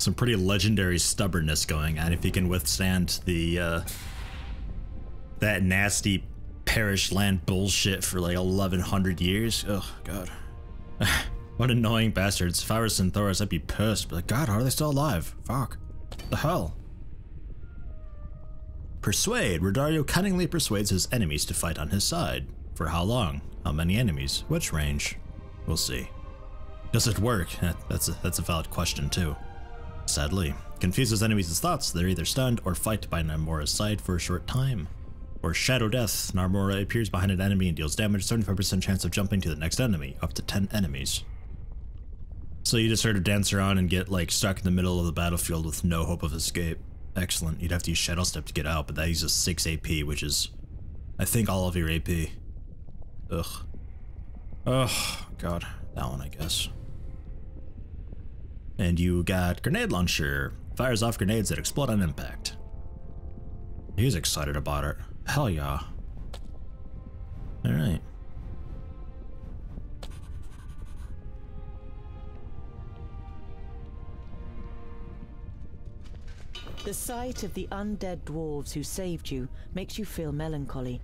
some pretty legendary stubbornness going on if he can withstand the that nasty parish land bullshit for like 1100 years. Oh god. What annoying bastards. If I were Centaurus, I'd be pissed. But like, god, how are they still alive? Fuck. What the hell? Persuade. Rodario cunningly persuades his enemies to fight on his side. For how long? How many enemies? Which range? We'll see. Does it work? That's a valid question too. Sadly, confuses enemies' thoughts. They're either stunned or fight by Narmora's side for a short time. Or Shadow Death. Narmora appears behind an enemy and deals damage. 75% chance of jumping to the next enemy. Up to 10 enemies. So you just sort of dance around and get like stuck in the middle of the battlefield with no hope of escape. Excellent. You'd have to use Shadow Step to get out, but that uses 6 AP, which is, I think, all of your AP. Ugh. Oh, god. That one, I guess. And you got Grenade Launcher. Fires off grenades that explode on impact. He's excited about it. Hell yeah. Alright. The sight of the undead dwarves who saved you makes you feel melancholy.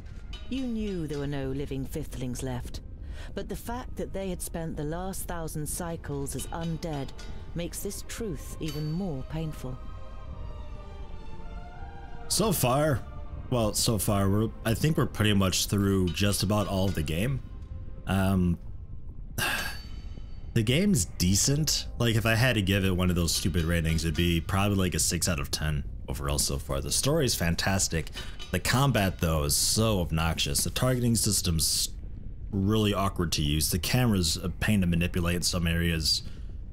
You knew there were no living fifthlings left, but the fact that they had spent the last 1000 cycles as undead makes this truth even more painful. So far, I think we're pretty much through just about all of the game. The game's decent. Like, if I had to give it one of those stupid ratings, it'd be probably like a 6 out of 10 overall so far. The story's fantastic. The combat, though, is so obnoxious. The targeting system's really awkward to use. The camera's a pain to manipulate in some areas.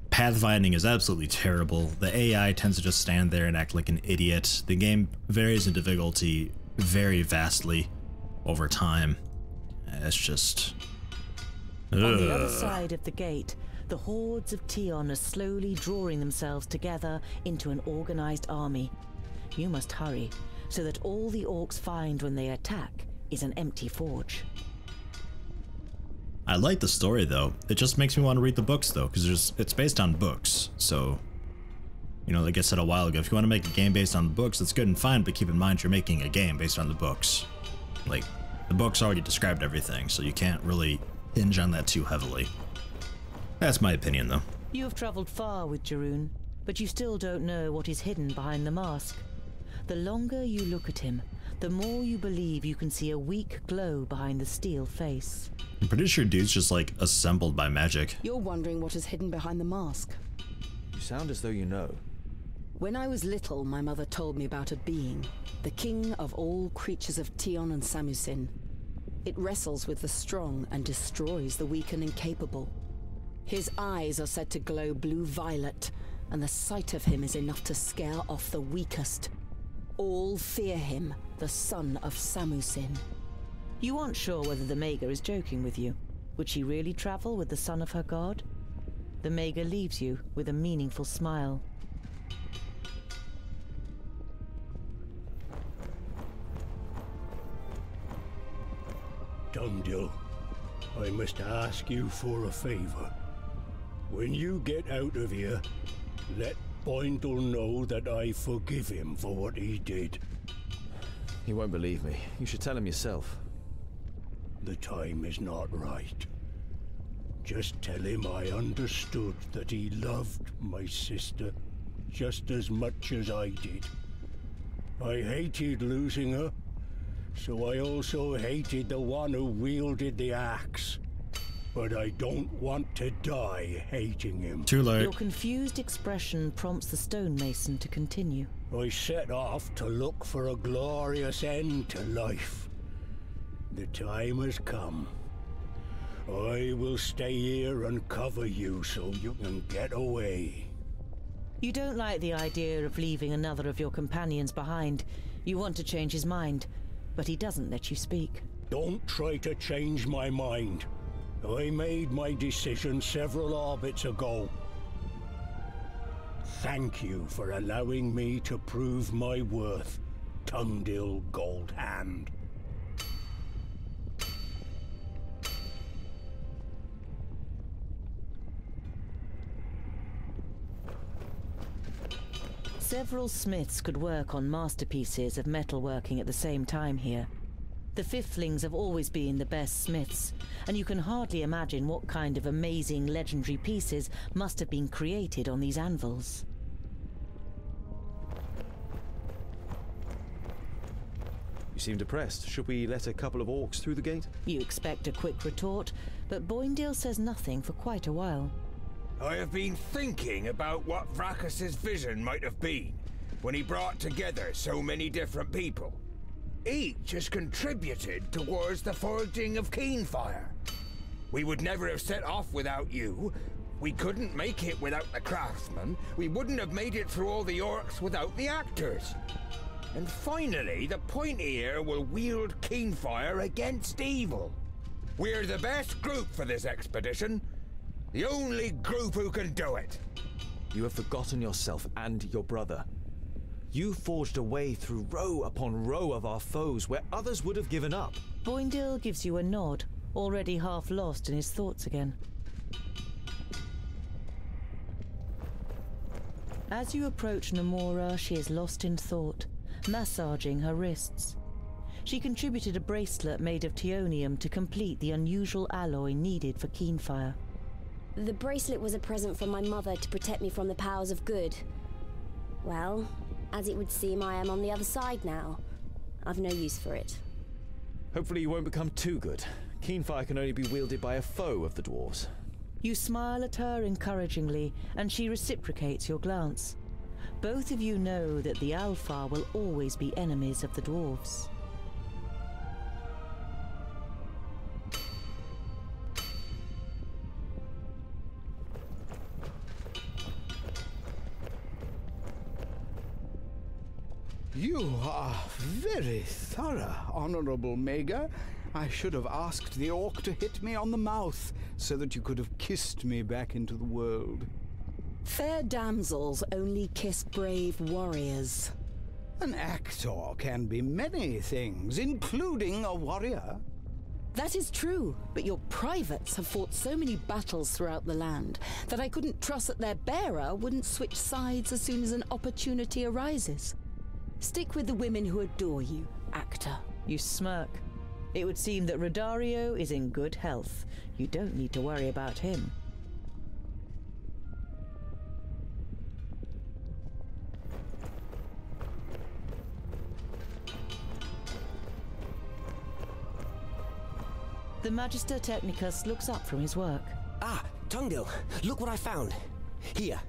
Pathfinding is absolutely terrible. The AI tends to just stand there and act like an idiot. The game varies in difficulty very vastly over time. It's just... On the other side of the gate, the hordes of Tion are slowly drawing themselves together into an organized army. You must hurry, so that all the orcs find when they attack is an empty forge. I like the story though. It just makes me want to read the books though, because it's based on books. So, you know, like I said a while ago, if you want to make a game based on the books, that's good and fine, but keep in mind you're making a game based on the books. Like, the books already described everything, so you can't really hinge on that too heavily. That's my opinion though. You have traveled far with Jarun, but you still don't know what is hidden behind the mask. The longer you look at him, the more you believe you can see a weak glow behind the steel face. I'm pretty sure dude's just like assembled by magic. You're wondering what is hidden behind the mask. You sound as though you know. When I was little, my mother told me about a being, the king of all creatures of Tion and Samusin. It wrestles with the strong and destroys the weak and incapable. His eyes are said to glow blue-violet, and the sight of him is enough to scare off the weakest. All fear him, the son of Samusin. You aren't sure whether the Maga is joking with you. Would she really travel with the son of her god? The Maga leaves you with a meaningful smile. Tungdil, I must ask you for a favor. When you get out of here, let Boindle know that I forgive him for what he did. He won't believe me. You should tell him yourself. The time is not right. Just tell him I understood that he loved my sister just as much as I did. I hated losing her, so I also hated the one who wielded the axe. But I don't want to die hating him. Too late. Your confused expression prompts the stonemason to continue. I set off to look for a glorious end to life. The time has come. I will stay here and cover you so you can get away. You don't like the idea of leaving another of your companions behind. You want to change his mind, but he doesn't let you speak. Don't try to change my mind. I made my decision several orbits ago. Thank you for allowing me to prove my worth, Tungdil Goldhand. Several smiths could work on masterpieces of metalworking at the same time here. The fifthlings have always been the best smiths, and you can hardly imagine what kind of amazing legendary pieces must have been created on these anvils. You seem depressed. Should we let a couple of orcs through the gate? You expect a quick retort, but Boindale says nothing for quite a while. I have been thinking about what Vracus's vision might have been when he brought together so many different people. Each has contributed towards the forging of Keenfire. We would never have set off without you. We couldn't make it without the craftsmen. We wouldn't have made it through all the orcs without the actors. And finally, the Pointy Ear will wield Keenfire against evil. We're the best group for this expedition. The only group who can do it. You have forgotten yourself and your brother. You forged a way through row upon row of our foes where others would have given up. Boindale gives you a nod, already half lost in his thoughts again. As you approach Namora, she is lost in thought, massaging her wrists. She contributed a bracelet made of teonium to complete the unusual alloy needed for Keenfire. The bracelet was a present from my mother to protect me from the powers of good. Well, as it would seem, I am on the other side now. I've no use for it. Hopefully you won't become too good. Keenfire can only be wielded by a foe of the dwarves. You smile at her encouragingly, and she reciprocates your glance. Both of you know that the Alfar will always be enemies of the dwarves. You are very thorough, Honorable Mager. I should have asked the orc to hit me on the mouth, so that you could have kissed me back into the world. Fair damsels only kiss brave warriors. An actor can be many things, including a warrior. That is true, but your privates have fought so many battles throughout the land that I couldn't trust that their bearer wouldn't switch sides as soon as an opportunity arises. Stick with the women who adore you, actor. You smirk. It would seem that Rodario is in good health. You don't need to worry about him. The Magister Technicus looks up from his work. Ah, Tungdil, look what I found. Here.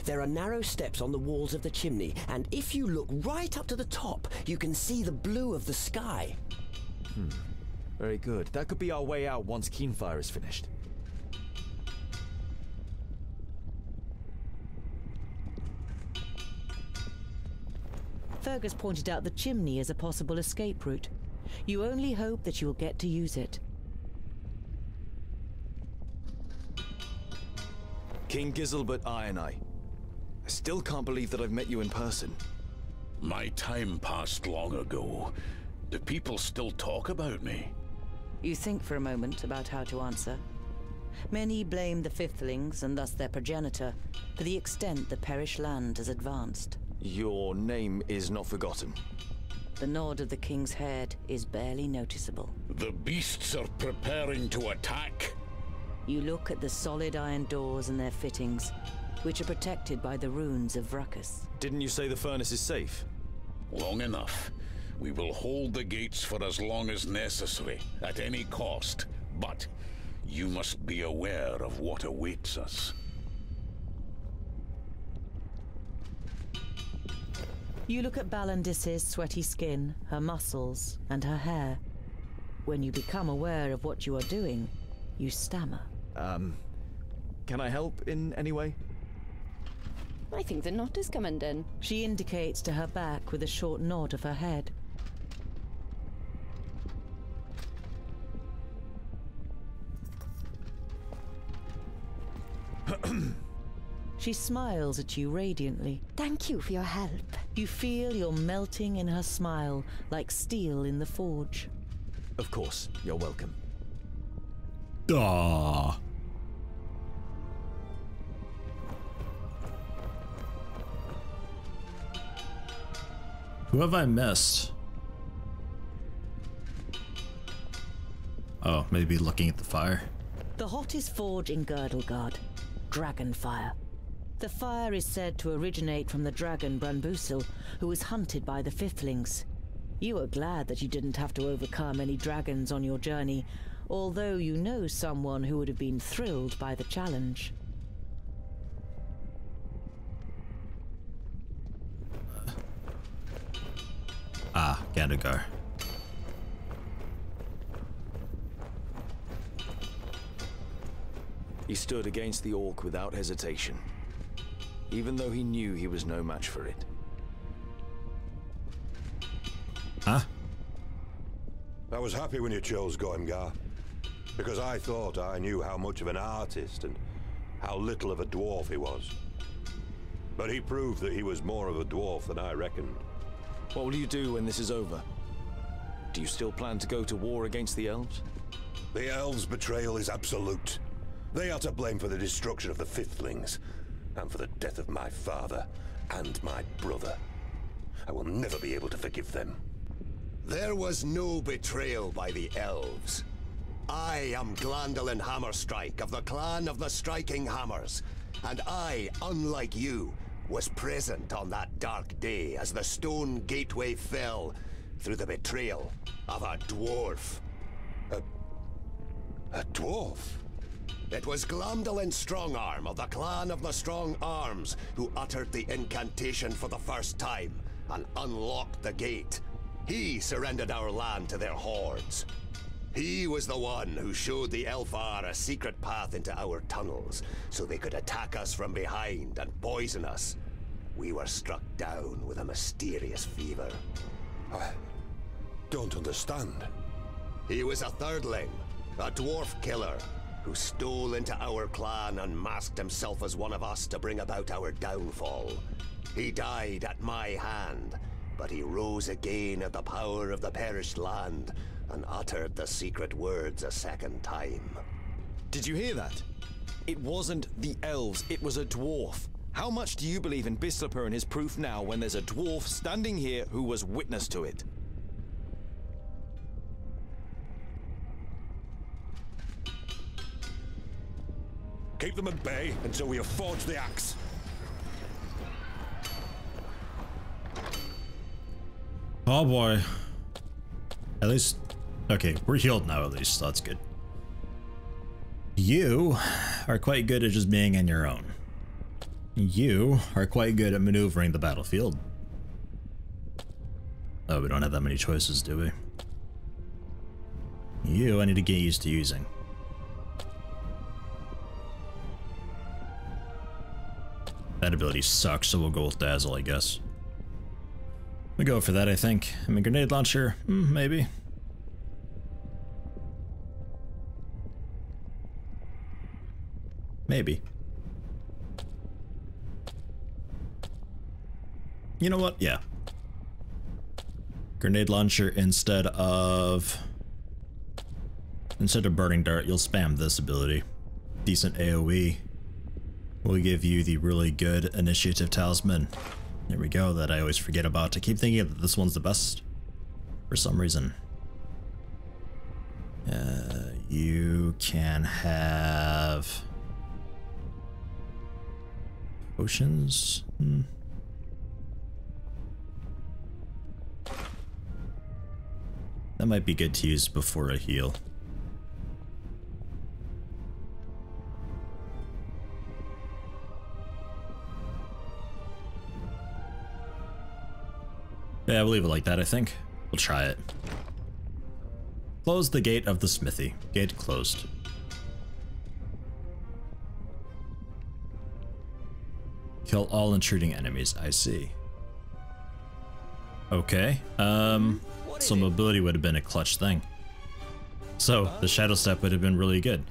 There are narrow steps on the walls of the chimney, and if you look right up to the top, you can see the blue of the sky. Very good. That could be our way out once Keenfire is finished. Fergus pointed out the chimney as a possible escape route. You only hope that you will get to use it. King Giselbert I still can't believe that I've met you in person. My time passed long ago. Do people still talk about me? You think for a moment about how to answer. Many blame the fifthlings, and thus their progenitor, for the extent the Perish land has advanced. Your name is not forgotten. The nod of the king's head is barely noticeable. The beasts are preparing to attack. You look at the solid iron doors and their fittings, which are protected by the runes of Vracus. Didn't you say the furnace is safe? Long enough. We will hold the gates for as long as necessary, at any cost. But you must be aware of what awaits us. You look at Balandis's sweaty skin, her muscles, and her hair. When you become aware of what you are doing, you stammer. Can I help in any way? I think the knot is coming in. She indicates to her back with a short nod of her head. She smiles at you radiantly. Thank you for your help. You feel you're melting in her smile, like steel in the forge. Of course, you're welcome. Aww. Who have I missed? Oh, maybe looking at the fire. The hottest forge in Girdlegard, Dragonfire. The fire is said to originate from the dragon Branbusil, who was hunted by the Fiflings. You were glad that you didn't have to overcome any dragons on your journey, although you know someone who would have been thrilled by the challenge. Gandagar. He stood against the orc without hesitation, even though he knew he was no match for it. Huh? I was happy when you chose Goimgar, because I thought I knew how much of an artist and how little of a dwarf he was. But he proved that he was more of a dwarf than I reckoned. What will you do when this is over? Do you still plan to go to war against the elves? The elves' betrayal is absolute. They are to blame for the destruction of the Fiflings, and for the death of my father and my brother. I will never be able to forgive them. There was no betrayal by the elves. I am Glandolin Hammerstrike of the Clan of the Striking Hammers, and I, unlike you, was present on that dark day as the stone gateway fell through the betrayal of a dwarf. A dwarf? It was Glandolin Strongarm of the Clan of the Strong Arms who uttered the incantation for the first time and unlocked the gate. He surrendered our land to their hordes. He was the one who showed the Elfar a secret path into our tunnels so they could attack us from behind and poison us. We were struck down with a mysterious fever. I don't understand. He was a thirdling, a dwarf killer, who stole into our clan and masked himself as one of us to bring about our downfall. He died at my hand, but he rose again at the power of the perished land and uttered the secret words a second time. Did you hear that? It wasn't the elves, it was a dwarf. How much do you believe in Bislapur and his proof now when there's a dwarf standing here who was witness to it? Keep them at bay until we have forged the axe. Oh boy. At least, okay, we're healed now at least, so that's good. You are quite good at just being on your own. You are quite good at maneuvering the battlefield. Oh, we don't have that many choices, do we? You, I need to get used to using. That ability sucks, so we'll go with Dazzle, I guess. We go for that, I think. I mean, grenade launcher, maybe. Maybe. You know what? Yeah. Grenade launcher instead of burning dart, you'll spam this ability. Decent AoE. We'll give you the really good initiative talisman. There we go, that I always forget about. I keep thinking that this one's the best for some reason. You can have potions. That might be good to use before a heal. Yeah, we'll leave it like that, I think. We'll try it. Close the gate of the smithy. Gate closed. Kill all intruding enemies, I see. Okay, so mobility would have been a clutch thing. So, the shadow step would have been really good.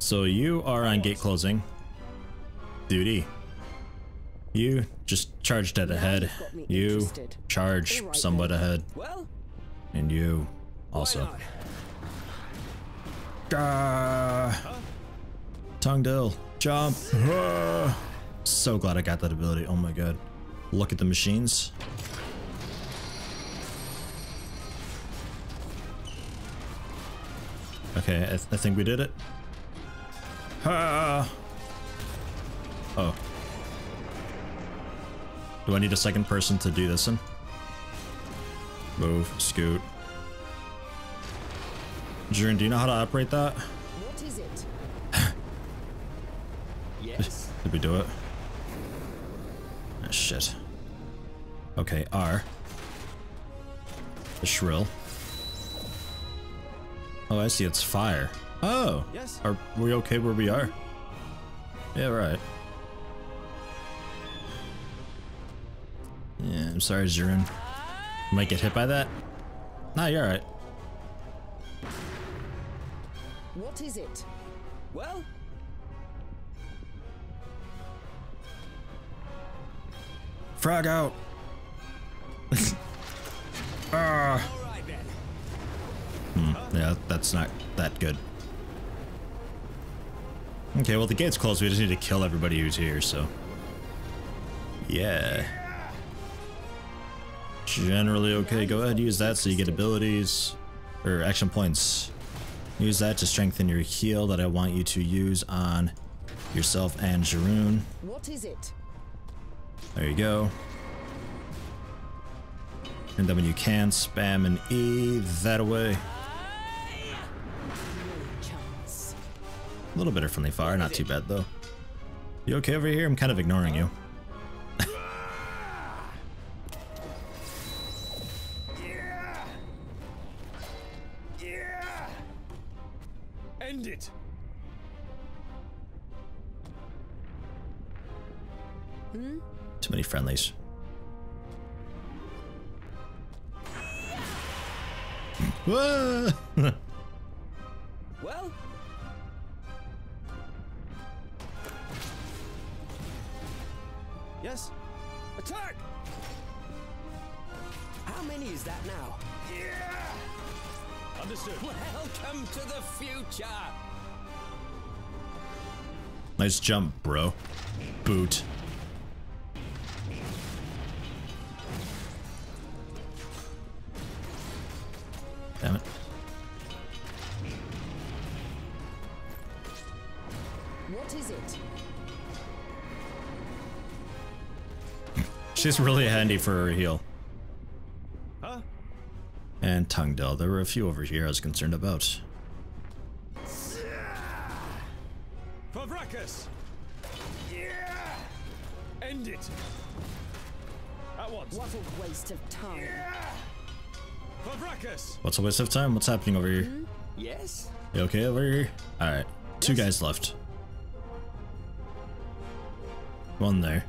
So you are on gate closing duty. You just charge dead ahead. You charge somewhat ahead. And you also. Tongue-dill. Jump. So glad I got that ability. Oh my god. Look at the machines. Okay, I think we did it. Ah. Oh. Do I need a second person to do this in? Move, scoot. Jiren, do you know how to operate that? What is it? Yes. Did we do it? Ah, shit. Okay, R. The shrill. Oh, I see, it's fire. Oh! Yes. Are we okay where we are? Yeah, right. Yeah, I'm sorry, Jiren. You might get hit by that. Nah, you're alright. What is it? Well, Frog out! Ah! all right then. Yeah, that's not that good. Okay, well the gate's closed, we just need to kill everybody who's here, so... Yeah. Generally okay, go ahead, use that so you get abilities, or action points. Use that to strengthen your heal that I want you to use on yourself and Jiren. What is it? There you go. And then when you can, spam an E that away. Chance. A little bit of friendly fire, not too bad though. You okay over here? I'm kind of ignoring you. End it. Too many friendlies. Whoa! Well, Yes. attack! How many is that now? Understood. Welcome to the future! Nice jump, bro. Boot. Damn it. What is it? She's really handy for her heal. Huh? And tongue dull. There were a few over here I was concerned about. For Vracus. End it. At once. What a waste of time. For Vracus. What's a waste of time? What's happening over here? Yes? You okay over here? Alright. Two guys left. One there.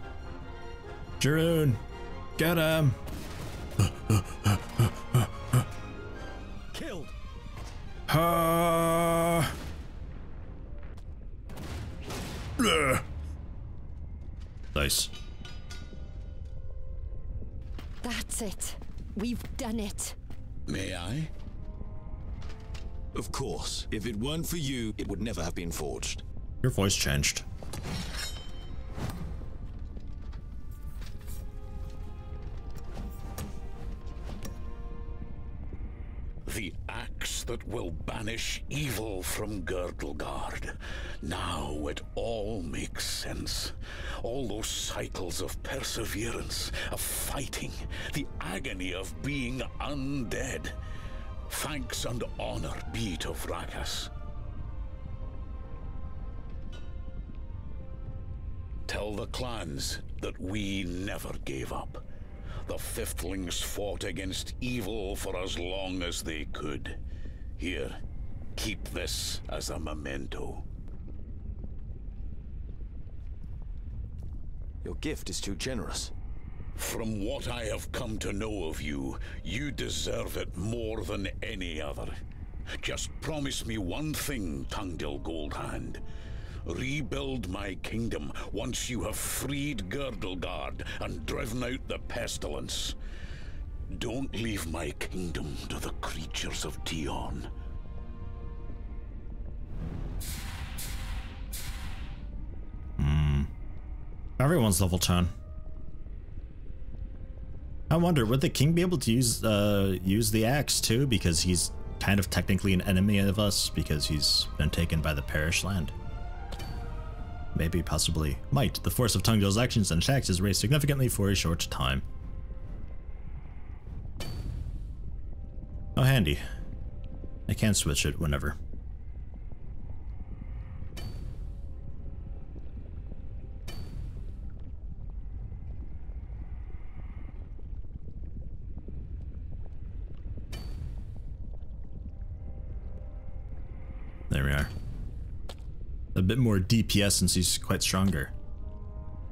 Jiren! Get him! Killed. Nice. That's it. We've done it. May I? Of course. If it weren't for you, it would never have been forged. Your voice changed. The axe that will banish evil from Girdlegard. Now it all makes sense. All those cycles of perseverance, of fighting, the agony of being undead. Thanks and honor be to Vracus. Tell the clans that we never gave up. The Fifthlings fought against evil for as long as they could. Here, keep this as a memento. Your gift is too generous. From what I have come to know of you, you deserve it more than any other. Just promise me one thing, Tungdil Goldhand. Rebuild my kingdom once you have freed Girdlegard and driven out the pestilence. Don't leave my kingdom to the creatures of Tion. Everyone's level 10. I wonder, would the king be able to use the axe too? Because he's kind of technically an enemy of us because he's been taken by the parish land. Maybe, possibly, might. The force of Tungdale's actions and attacks is raised significantly for a short time. Oh, handy. I can switch it whenever. There we are. A bit more DPS since he's quite stronger.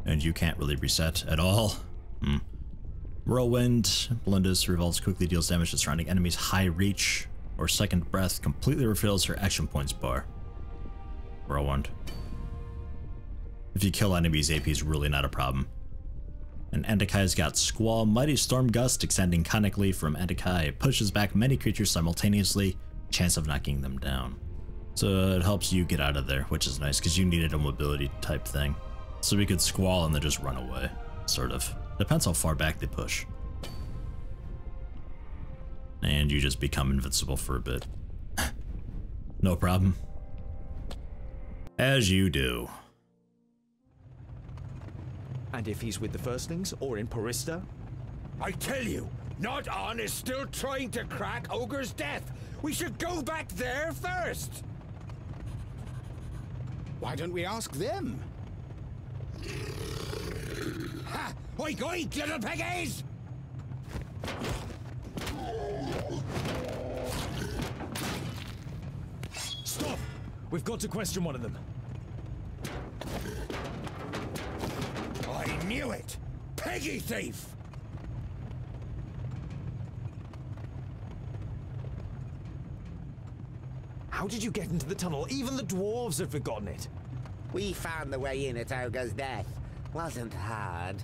And you can't really reset at all. Whirlwind, Blindus revolves quickly, deals damage to surrounding enemies. High reach or second breath completely refills her action points bar. Whirlwind. If you kill enemies, AP is really not a problem. And Endikai's got Squall, Mighty Storm Gust extending conically from Endikai. It pushes back many creatures simultaneously, chance of knocking them down. So it helps you get out of there, which is nice because you needed a mobility type thing. So we could Squall and then just run away, sort of. Depends how far back they push. And you just become invincible for a bit. No problem. As you do. And if he's with the firstlings or in Porista? I tell you, Not On is still trying to crack Ogre's death. We should go back there first. Why don't we ask them? Ha! Oink oink, little piggies! Stop! We've got to question one of them. I knew it! Piggy thief! How did you get into the tunnel? Even the dwarves have forgotten it. We found the way in at Ogre's death. Wasn't hard.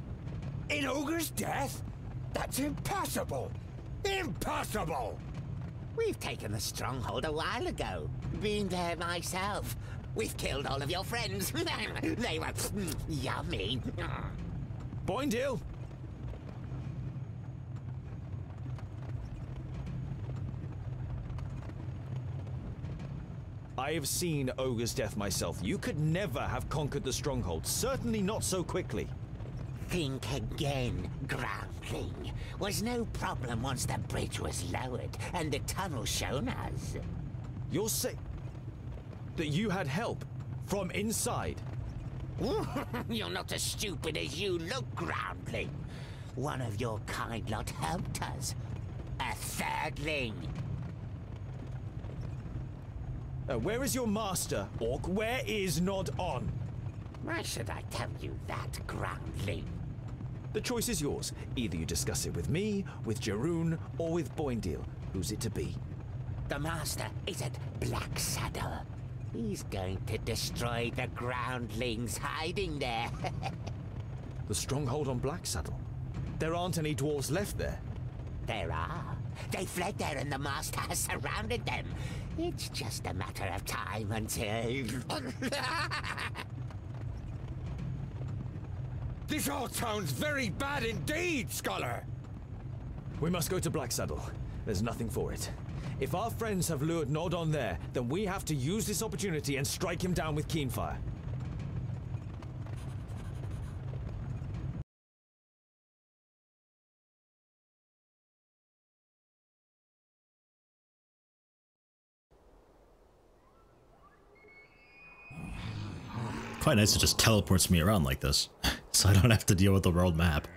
In Ogre's death? That's impossible! Impossible! We've taken the stronghold a while ago. Been there myself. We've killed all of your friends. They were yummy. Boindale! I have seen Ogre's death myself. You could never have conquered the stronghold. Certainly not so quickly. Think again, Groundling. Was no problem once the bridge was lowered and the tunnel shown us. You're saying that you had help from inside? You're not as stupid as you look, Groundling. One of your kind lot helped us. A thirdling. Where is your master, Orc? Where is Not On? Why should I tell you that, Groundling? The choice is yours. Either you discuss it with me, with Jeroen, or with Boindale. Who's it to be? The master is at Black Saddle. He's going to destroy the groundlings hiding there. The stronghold on Black Saddle? There aren't any dwarves left there. There are. They fled there and the master has surrounded them. It's just a matter of time until... This all sounds very bad indeed, Scholar! We must go to Black Saddle. There's nothing for it. If our friends have lured Not On there, then we have to use this opportunity and strike him down with Keenfire. Quite nice it just teleports me around like this, so I don't have to deal with the world map.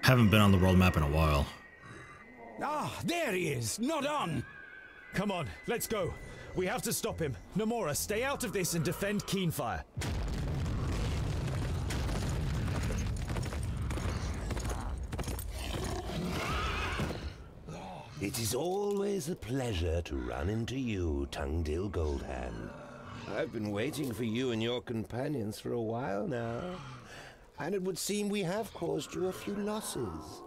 Haven't been on the world map in a while. Ah, there he is! Not On! Come on, let's go. We have to stop him. Nomura, stay out of this and defend Keenfire. It is always a pleasure to run into you, Tungdale Goldhand. I've been waiting for you and your companions for a while now, and it would seem we have caused you a few losses.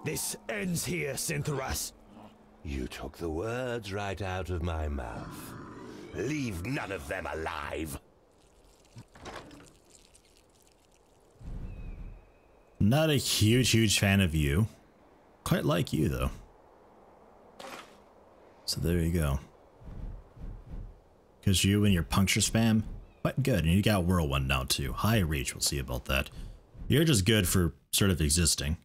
This ends here, Syntheras. You took the words right out of my mouth. Leave none of them alive. Not a huge fan of you. Quite like you, though. So there you go. Because you and your puncture spam, quite good. And you got whirlwind now too. High reach, we'll see about that. You're just good for sort of existing.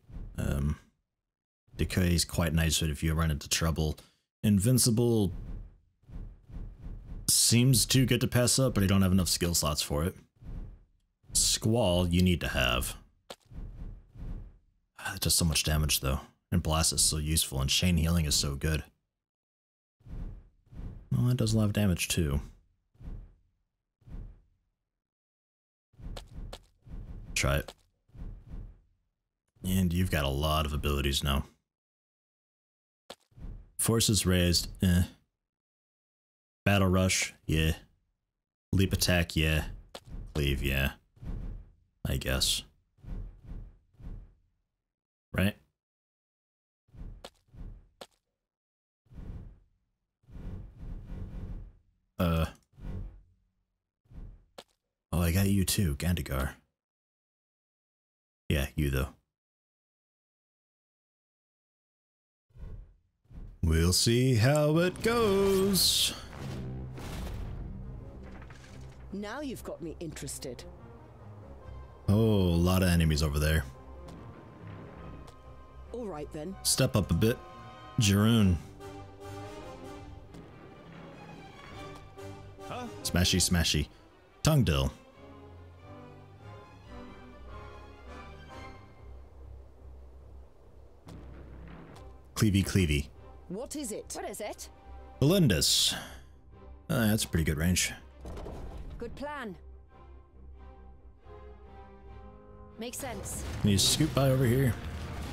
Decay is quite nice if you run into trouble. Invincible seems too good to pass up, but I don't have enough skill slots for it. Squall, you need to have. It does so much damage though. And Blast is so useful, and Chain Healing is so good. Well, it does a lot of damage too. Try it. And you've got a lot of abilities now. Forces raised, eh. Battle rush, yeah. Leap attack, yeah. Cleave, yeah. I guess. Right? Oh, I got you too, Gandigar. Yeah, you though. We'll see how it goes. Now you've got me interested. Oh, a lot of enemies over there. All right then. Step up a bit. Jiroon. Huh? Smashy, smashy. Tungdill. Cleavy, cleavy. What is it? What is it? Belindus. That's a pretty good range. Good plan. Makes sense. Can you scoot by over here?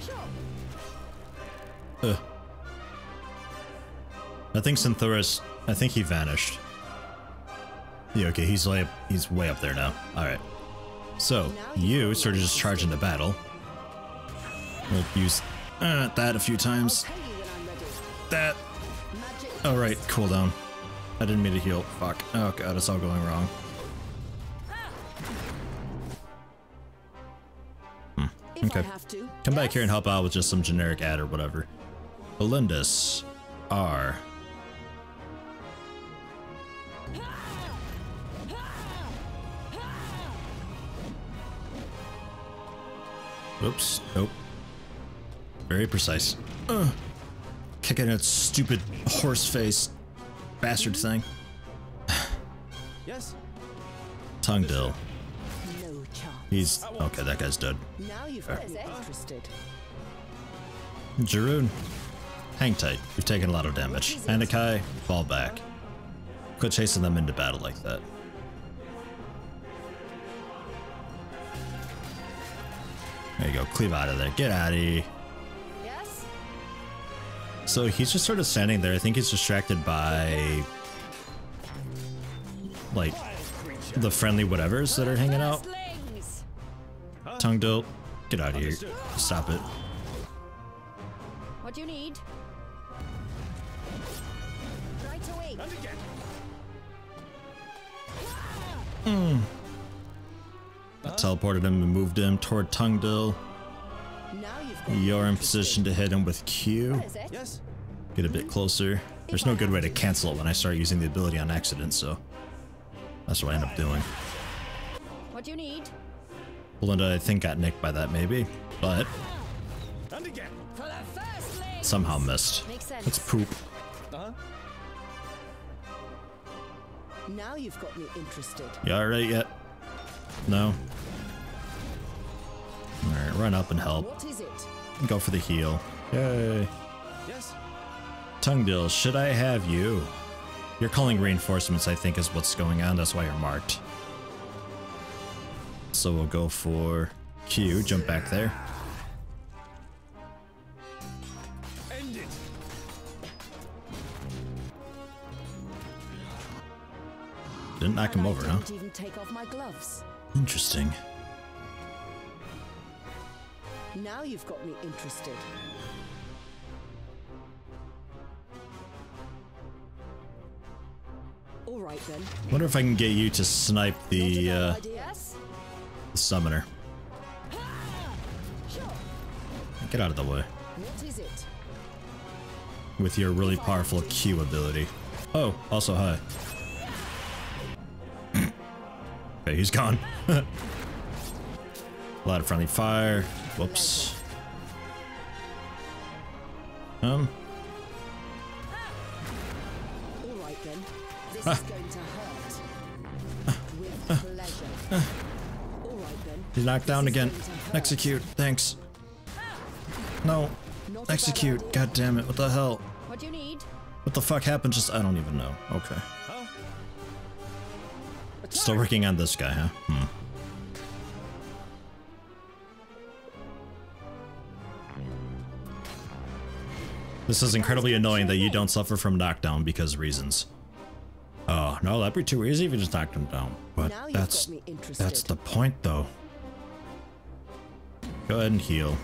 Sure. I think Cynthurus, I think he vanished. Yeah, okay, he's way up there now. Alright. So, you sort of just charge into battle. We'll use that a few times. That. Alright, cooldown. I didn't mean to heal. Fuck. Oh god, it's all going wrong. Okay. Come back here and help out with just some generic ad or whatever. Belindus. R. Oops. Nope. Very precise. Kicking that stupid horse face bastard thing. Yes. Tungdill. No chance. He's okay. That guy's dead. Now you've got me interested. Jiroon, hang tight. You've taken a lot of damage. Anakai, fall back. Quit chasing them into battle like that. There you go. Cleave out of there. Get out of here. Yes? So he's just sort of standing there. I think he's distracted by like the friendly whatevers that are hanging out. Tungdill, get out of here. Stop it. What do you need? Right away. I teleported him and moved him toward Tungdill. You're in position to hit him with Q. Yes. Get a bit closer. There's no good way to cancel it when I start using the ability on accident, so that's what I end up doing. What do you need? Belinda, I think, got nicked by that maybe, but somehow missed. It's poop. Now you've got me interested. You alright yet? No? Alright, run up and help. What is it? Go for the heal. Yay. Yes. Tungdill, should I have you? You're calling reinforcements, I think, is what's going on. That's why you're marked. So we'll go for Q. Jump back there. End it. Didn't knock him over, huh? Didn't even take off my gloves. Interesting. Now you've got me interested. All right then. Wonder if I can get you to snipe the summoner. Get out of the way. What is it? with your really powerful Q ability. Oh, also hi. Okay, he's gone. A lot of friendly fire. Whoops. All right then. This is going to hurt. With pleasure. All right then. He's knocked down again. Execute. Thanks. No. Execute. God damn it. What the hell? What do you need? What the fuck happened? Just I don't even know. Okay. Still working on this guy, huh? Hmm. This is incredibly annoying that you don't suffer from knockdown because reasons. Oh, no, that'd be too easy if you just knocked him down. But that's the point, though. Go ahead and heal.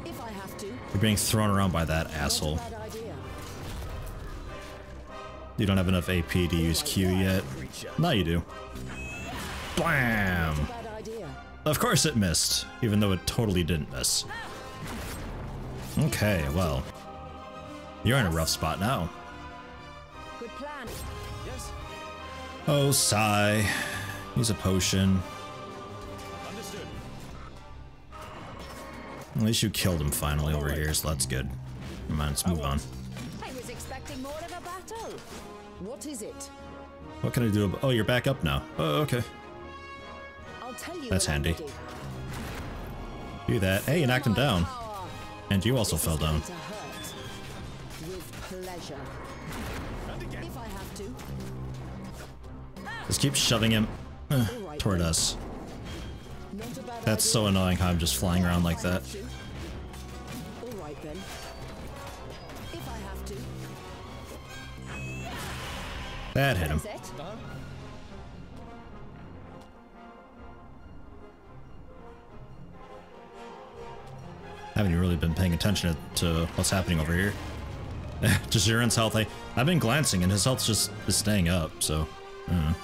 If I have to. You're being thrown around by that asshole. You don't have enough AP to use Q yet. Now you do. Blam! Of course it missed, even though it totally didn't miss. Okay, well. You're in a rough spot now. Good plan. Yes. Oh, sigh. Use a potion. Understood. At least you killed him finally over here, so that's good. Come on, let's move on. I was expecting more of a battle. What is it? What can I do? Oh, you're back up now. Oh, okay. I'll tell you. That's handy. Do that. Hey, you knocked him down. And you also fell down. With pleasure. If I have to. Just keep shoving him toward us. That's so annoying how I'm just flying around like that. All right then. If I have to. That hit him. Haven't you really been paying attention to what's happening over here? Just Jiren's health. I've been glancing and his health just is staying up, so I don't know.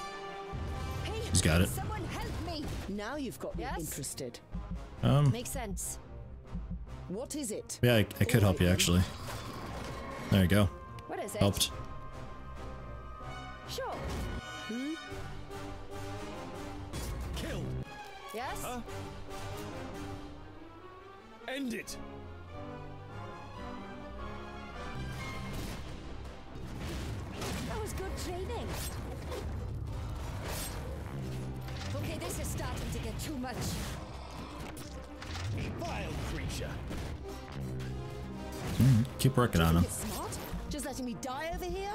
He's got it. Someone help me. Now you've got me interested. Makes sense. What is it? Yeah, I could help you actually. There you go. What is it? Helped. Sure. Killed. Yes? End it. That was good training. Okay, this is starting to get too much. Vile creature. Keep working on him. Smart? Just letting me die over here?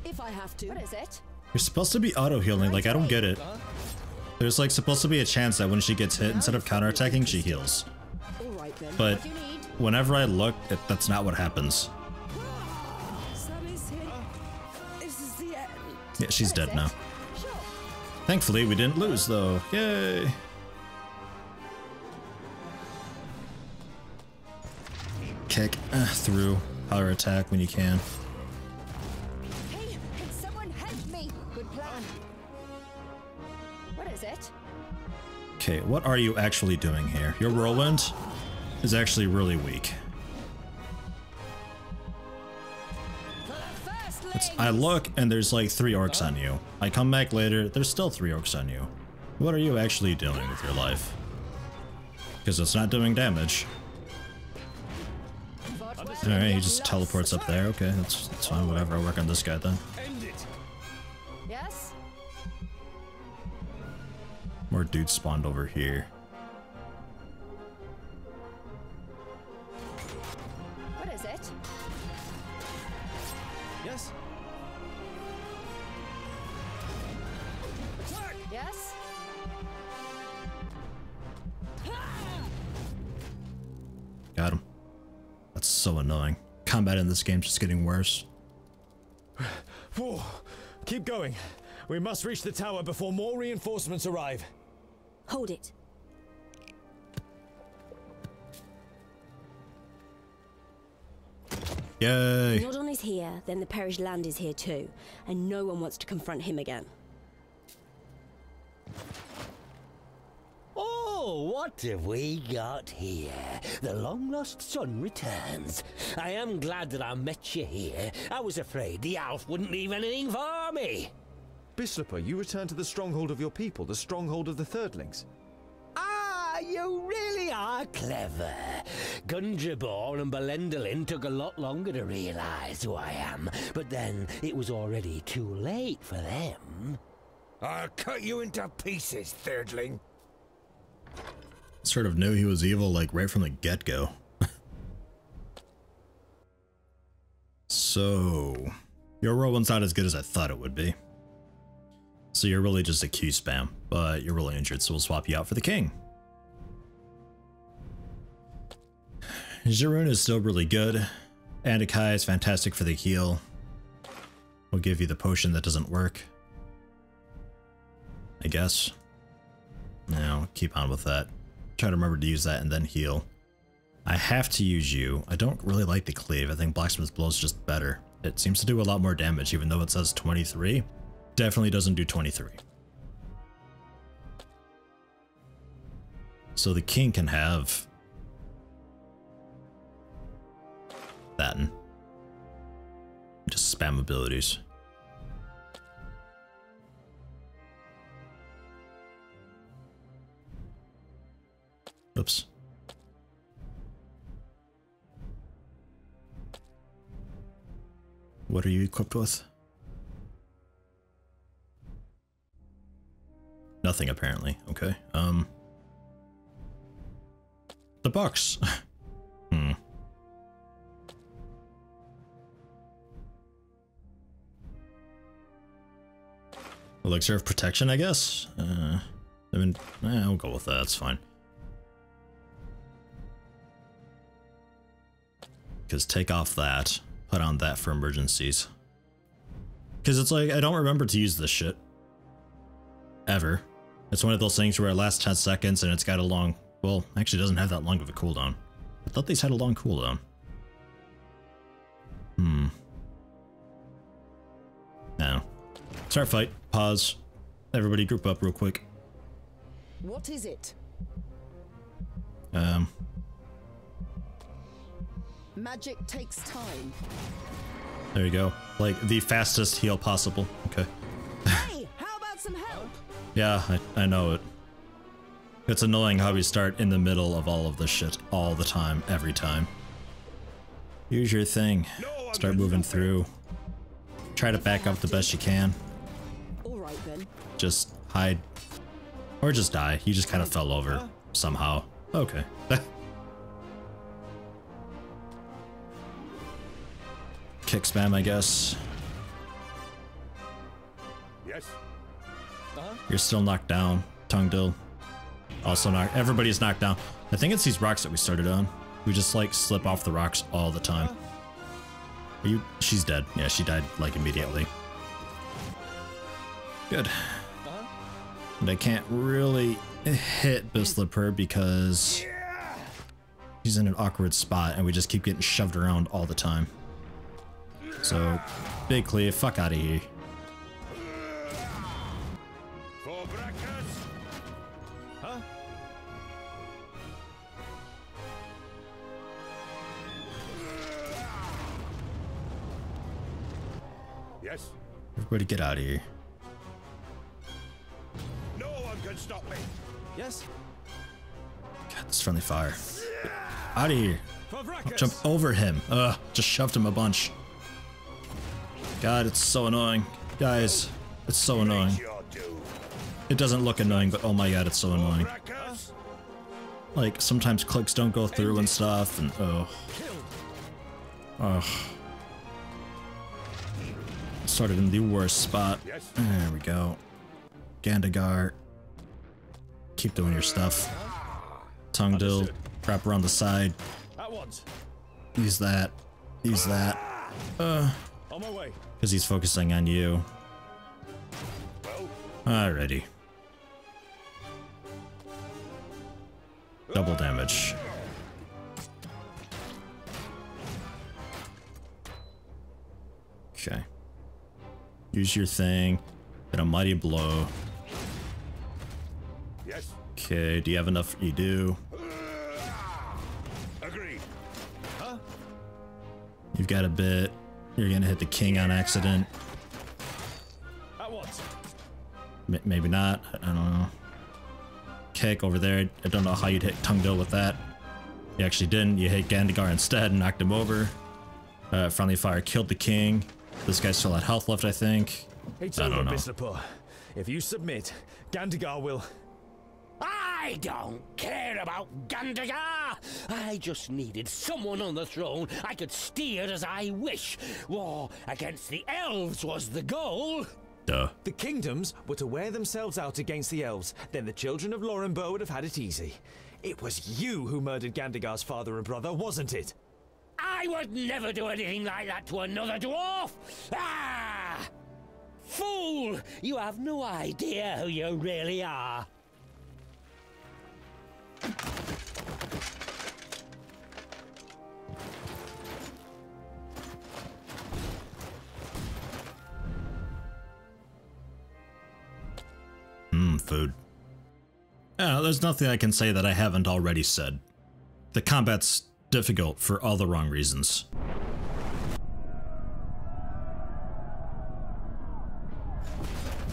If I have to. What is it? You're supposed to be auto-healing, like I don't get it. There's like supposed to be a chance that when she gets hit, instead of counterattacking, she heals. All right then. But whenever I look, that's not what happens. This is the end. Yeah, she's dead now. Thankfully, we didn't lose though. Yay! Kick through power attack when you can. Hey, can someone help me? Good plan. What is it? Okay, what are you actually doing here? Your whirlwind is actually really weak. I look and there's like 3 orcs on you. I come back later, there's still 3 orcs on you. What are you actually doing with your life? Because it's not doing damage. Alright, he just teleports up there. Okay, that's fine, whatever. I'll work on this guy then. End it. Yes? More dudes spawned over here. What is it? Yes. Attack. Yes? Got him. That's so annoying. Combat in this game's just getting worse. Whoa. Keep going. We must reach the tower before more reinforcements arrive. Hold it. Yay! Nodon is here, then the perished land is here too, and no one wants to confront him again. Oh, what What have we got here? The long-lost son returns. I am glad that I met you here. I was afraid the elf wouldn't leave anything for me. Bisslipper, you return to the stronghold of your people, the stronghold of the Thirdlings. Ah, you really are clever. Gundrabor and Belendolin took a lot longer to realize who I am, but then it was already too late for them. I'll cut you into pieces, Thirdling. Sort of knew he was evil, like, right from the get-go. So, your roll's not as good as I thought it would be. So you're really just a Q spam, but you're really injured, so we'll swap you out for the king. Jiroon is still really good. Andakai is fantastic for the heal. We'll give you the potion that doesn't work, I guess. No, keep on with that. Try to remember to use that and then heal. I have to use you. I don't really like the cleave. I think Blacksmith's Blow is just better. It seems to do a lot more damage, even though it says 23. Definitely doesn't do 23. So the king can have that and just spam abilities. Oops. What are you equipped with? Nothing, apparently. Okay. The box. Elixir of protection, I guess? I mean, I'll go with that, that's fine. Because take off that, put on that for emergencies. Because it's like, I don't remember to use this shit. Ever. It's one of those things where it lasts 10 seconds and it's got a long, well, actually it doesn't have that long of a cooldown. I thought these had a long cooldown. No. Start fight. Pause. Everybody group up real quick. What is it? Magic takes time. There you go. Like, the fastest heal possible. Okay. Hey, how about some help? Yeah, I know it. It's annoying how we start in the middle of all of this shit all the time, every time. Use your thing. Start moving through. Try to back up the best you can. Alright then. Just hide. Or just die. You just kind of fell over somehow. Okay. Kick spam, I guess. Yes. You're still knocked down. Tungdil. Also knocked. Everybody's knocked down. I think it's these rocks that we started on. We just like slip off the rocks all the time. Are you? She's dead. Yeah, she died like immediately. Good. And I can't really hit Bisslipper because she's in an awkward spot and we just keep getting shoved around all the time. So, big cleave, fuck out of here. Yes. Everybody get out of here. No one can stop me. Yes. God, this friendly fire. Out of here. I'll jump over him. Ugh, just shoved him a bunch. God, it's so annoying. Guys, it's so annoying. It doesn't look annoying, but oh my god, it's so annoying. Like, sometimes clicks don't go through and stuff, and oh. Ugh. Started in the worst spot. There we go. Gandagar. Keep doing your stuff. Tungdil. Wrap around the side. Use that. Use that. On my way. Because he's focusing on you. Alrighty. Double damage. Okay. Use your thing. Hit a mighty blow. Yes. Okay, do you have enough? You do. Agreed. Huh? You've got a bit. You're gonna hit the king on accident. At once. Maybe not. I don't know. Kick over there. I don't know how you'd hit Tungdil with that. You actually didn't. You hit Gandagar instead and knocked him over. Friendly fire killed the king. This guy still had health left, I think. It's I over, don't know. Bislapur. If you submit, Gandagar will... I don't care about Gandagar! I just needed someone on the throne I could steer as I wish. War against the elves was the goal. Duh. The kingdoms were to wear themselves out against the elves, then the children of Lorenburg would have had it easy. It was you who murdered Gandagar's father and brother, wasn't it? I would never do anything like that to another dwarf! Ah! Fool! You have no idea who you really are. Food. There's nothing I can say that I haven't already said. The combat's difficult for all the wrong reasons.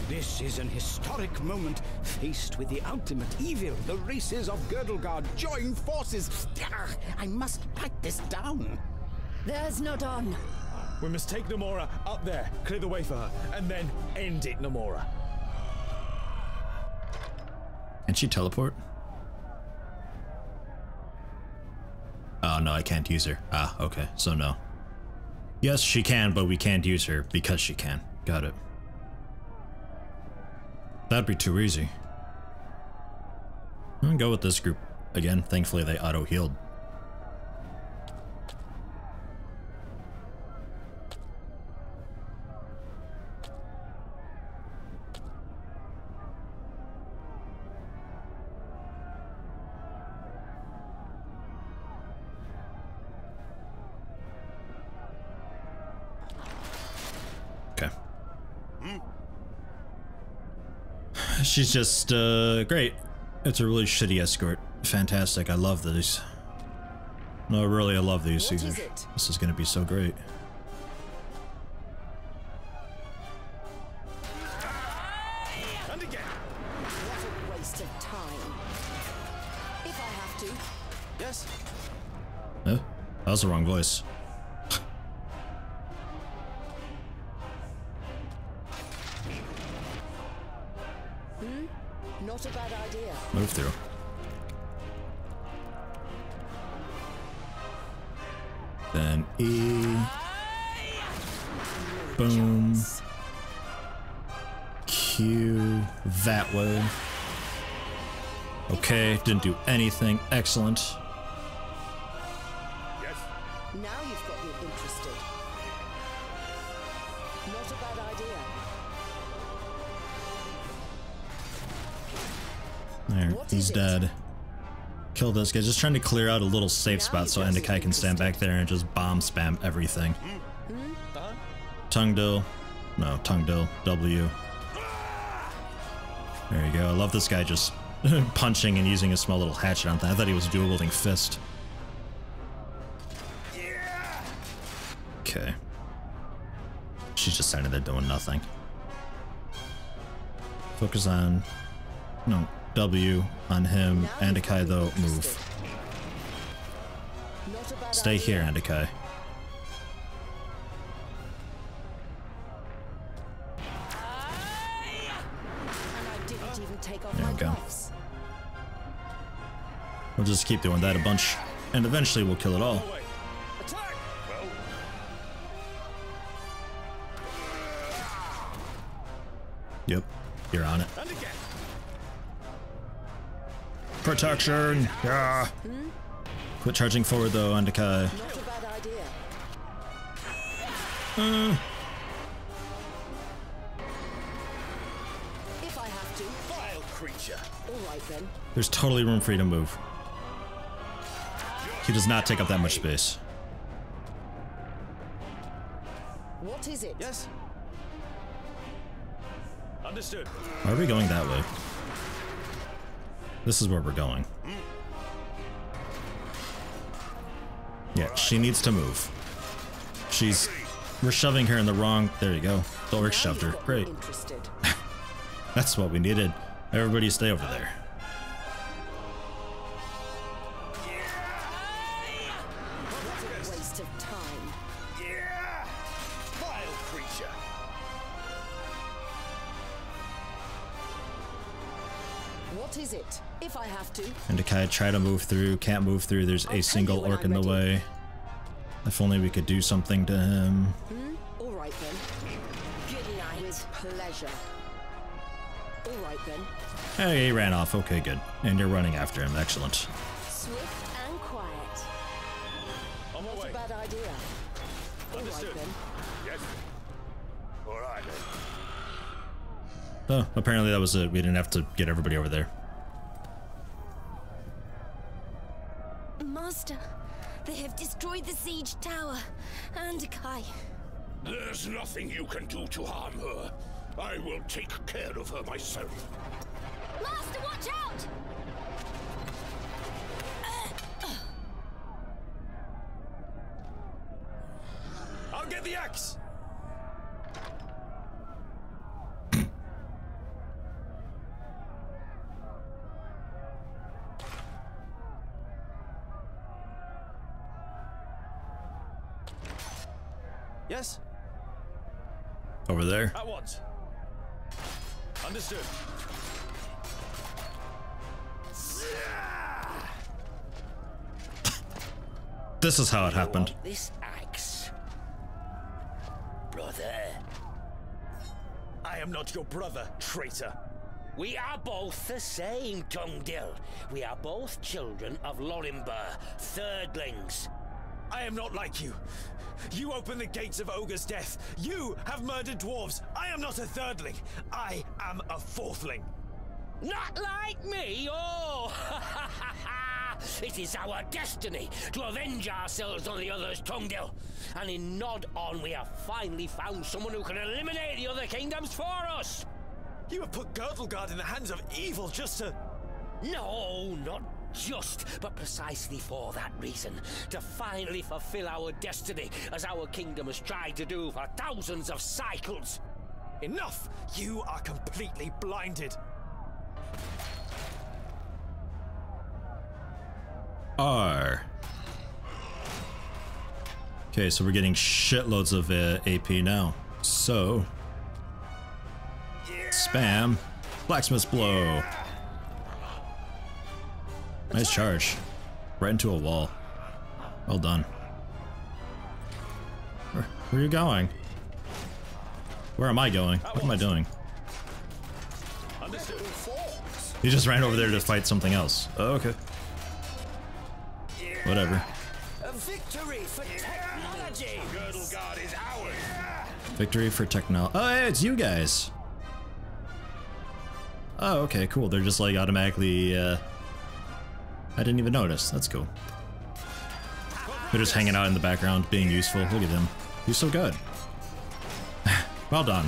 This is an historic moment, faced with the ultimate evil. The races of Girdlegard join forces. I must fight this down. There's no dawn. We must take Namora up there, clear the way for her, and then end it, Namora. Can she teleport? Oh no, I can't use her. Ah, okay, so no. Yes, she can, but we can't use her because she can. Got it. That'd be too easy. I'll go with this group again. Thankfully, they auto-healed. She's just, great. It's a really shitty escort. Fantastic, I love these. No, really, I love these. This is gonna be so great. And again. What a waste of time. If I have to. Yes. Oh, that was the wrong voice. Not a bad idea. Move through. Then E. Boom. Q. That way. Okay, didn't do anything. Excellent. Yes. Now you've got me interested. Not a bad idea. There, he's dead. Kill this guy. Just trying to clear out a little safe spot so Endekai can stand back there and just bomb spam everything. Tungdil. No, Tungdil. W. There you go. I love this guy just punching and using a small little hatchet on that. I thought he was dual wielding fist. Okay. She's just standing there doing nothing. Focus on... No. W on him. Endekai though, move. Stay here, Endekai. There we go. We'll just keep doing that a bunch, and eventually we'll kill it all. Yep, you're on it. Protection! Yeah! Quit charging forward though, Endekai. Not a bad idea. If I have to. Vile creature. All right then. There's totally room for you to move. He does not take up that much space. What is it? Yes. Understood. Why are we going that way? This is where we're going. Yeah, she needs to move. We're shoving her in the wrong... There you go. The orc shoved her. Great. That's what we needed. Everybody stay over there. Waste of time. Yeah! Vile creature! What is it? If I have to. And Kai try to move through, can't move through. There's a single orc in the way. If only we could do something to him. All right then. Good night. With pleasure. All right then. Hey, he ran off. Okay, good. And you're running after him. Excellent. Swift and quiet. On my Not way. a bad idea. Understood. All right then. Yes. All right Oh, then. apparently that was it. We didn't have to get everybody over there. Master, they have destroyed the siege tower and Kai. There's nothing you can do to harm her. I will take care of her myself. Master, watch out! I'll get the axe. Yes? Over there. At once. Understood. This is how it happened. This axe, brother. I am not your brother, traitor. We are both the same, Tungdil. We are both children of Lorimber, thirdlings. I am not like you. You open the gates of ogre's death. You have murdered dwarves. I am not a thirdling. I am a fourthling. Not like me, oh! It is our destiny to avenge ourselves on the others, Tungdil. And in Nod On, we have finally found someone who can eliminate the other kingdoms for us. You have put Girdlegard in the hands of evil just to... No, not just, but precisely for that reason. To finally fulfill our destiny, as our kingdom has tried to do for thousands of cycles. Enough! You are completely blinded. R. Okay, so we're getting shitloads of AP now. So, spam blacksmith's blow. Nice charge, right into a wall. Well done. Where are you going? Where am I going? What am I doing? He just ran over there to fight something else. Oh, okay. Whatever. A victory for technology! Girdlegard is ours! Victory for technology. Oh, hey, it's you guys. Oh, okay, cool. They're just like automatically, I didn't even notice. That's cool. They're just hanging out in the background, being useful. Look at them. He's so good. Well done.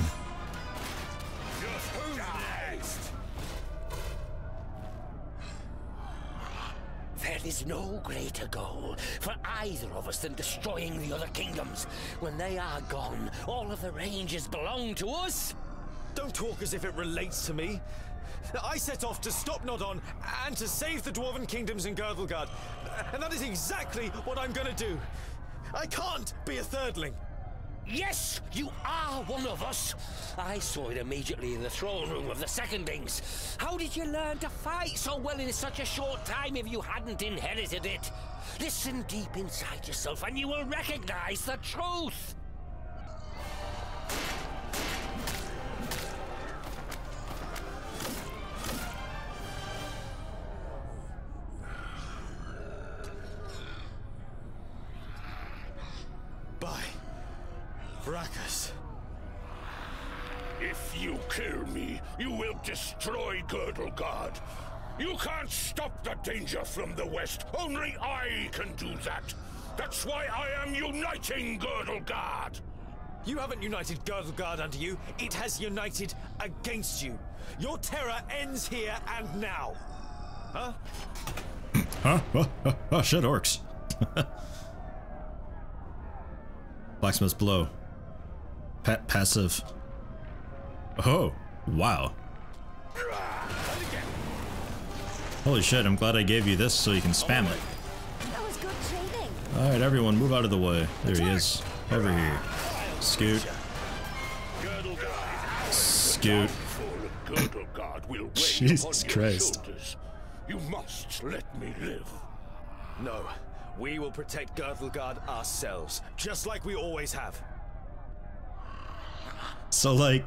There is no greater goal for either of us than destroying the other kingdoms. When they are gone, all of the ranges belong to us. Don't talk as if it relates to me. I set off to stop Nod On and to save the Dwarven kingdoms in Girdlegard. And that is exactly what I'm gonna do. I can't be a thirdling. Yes, you are one of us. I saw it immediately in the throne room of the Secondlings. How did you learn to fight so well in such a short time if you hadn't inherited it? Listen deep inside yourself and you will recognize the truth. By Brachus. If you kill me, you will destroy Girdlegard. You can't stop the danger from the west. Only I can do that. That's why I am uniting Girdlegard. You haven't united Girdlegard under you. It has united against you. Your terror ends here and now. Huh? Huh? Oh, shit, orcs. Blacksmith's blow. Passive. Oh, wow. Holy shit, I'm glad I gave you this so you can spam it. That was good training. Alright, everyone, move out of the way. There he is. Over here. Scoot. Scoot. Jesus Christ. You must let me live. No, we will protect Girdlegard ourselves, just like we always have. So, like,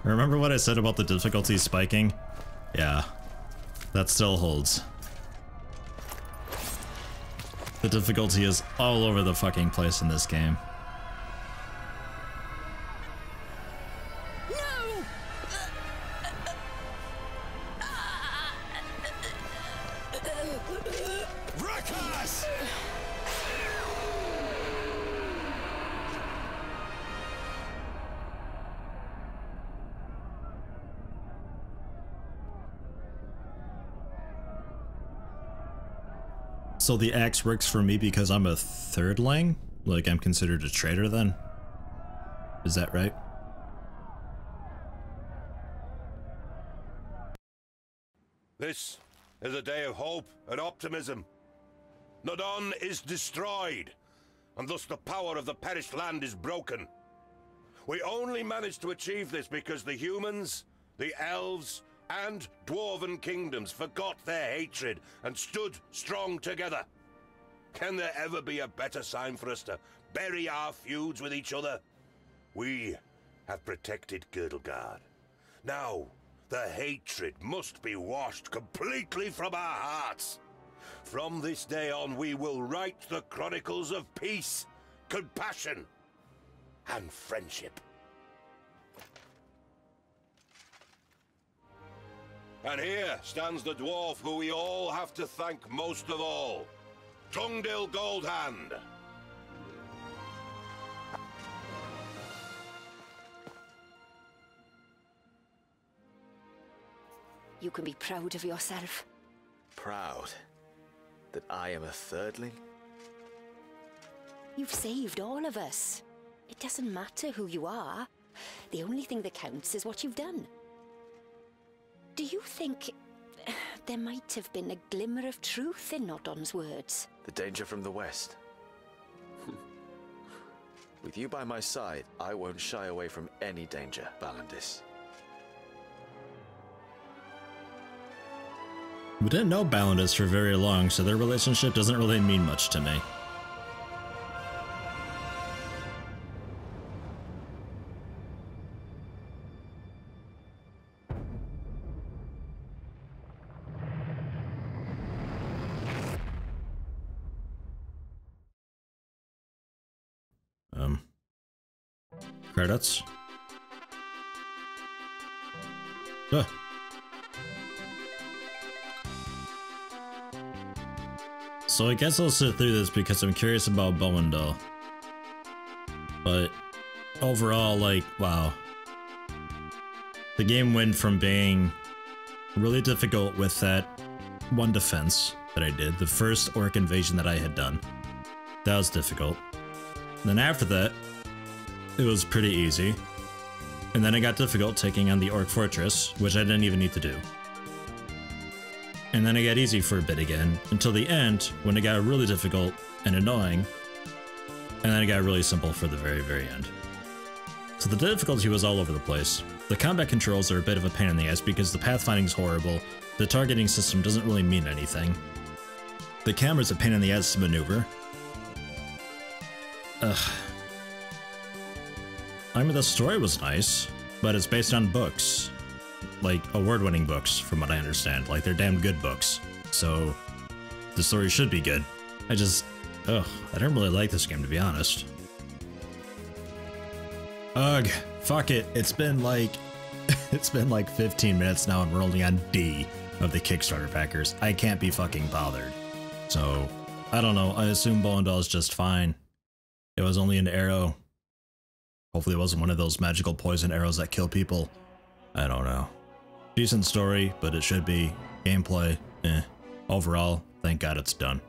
remember what I said about the difficulty spiking? Yeah, that still holds. The difficulty is all over the fucking place in this game. So the axe works for me because I'm a thirdling? Like I'm considered a traitor then? Is that right? This is a day of hope and optimism. Nodon is destroyed, and thus the power of the perished land is broken. We only managed to achieve this because the humans, the elves, and dwarven kingdoms forgot their hatred and stood strong together. Can there ever be a better sign for us to bury our feuds with each other? We have protected Girdlegard. Now, the hatred must be washed completely from our hearts. From this day on, we will write the chronicles of peace, compassion, and friendship. And here stands the dwarf who we all have to thank most of all, Tungdil Goldhand. You can be proud of yourself. Proud that I am a thirdling? You've saved all of us. It doesn't matter who you are. The only thing that counts is what you've done. Do you think there might have been a glimmer of truth in Nodon's words? The danger from the west. With you by my side, I won't shy away from any danger, Balandis. We didn't know Balandis for very long, so their relationship doesn't really mean much to me. Credits. So I guess I'll sit through this because I'm curious about Bowendal. But overall, like, wow. The game went from being really difficult with that one defense that I did, the first orc invasion that I had done. That was difficult. And then after that, it was pretty easy. And then it got difficult taking on the orc fortress, which I didn't even need to do. And then it got easy for a bit again, until the end, when it got really difficult and annoying, and then it got really simple for the very, very end. So the difficulty was all over the place. The combat controls are a bit of a pain in the ass because the pathfinding is horrible, the targeting system doesn't really mean anything. The camera's a pain in the ass to maneuver. Ugh. I mean, the story was nice, but it's based on books. Like, award-winning books, from what I understand. Like, they're damn good books. So, the story should be good. I don't really like this game, to be honest. Ugh, fuck it. It's been like 15 minutes now and we're only on D of the Kickstarter backers. I can't be fucking bothered. So, I don't know. I assume Bowendal is just fine. It was only an arrow. Hopefully it wasn't one of those magical poison arrows that kill people. I don't know. Decent story, but it should be Gameplay, eh. Overall, thank God it's done.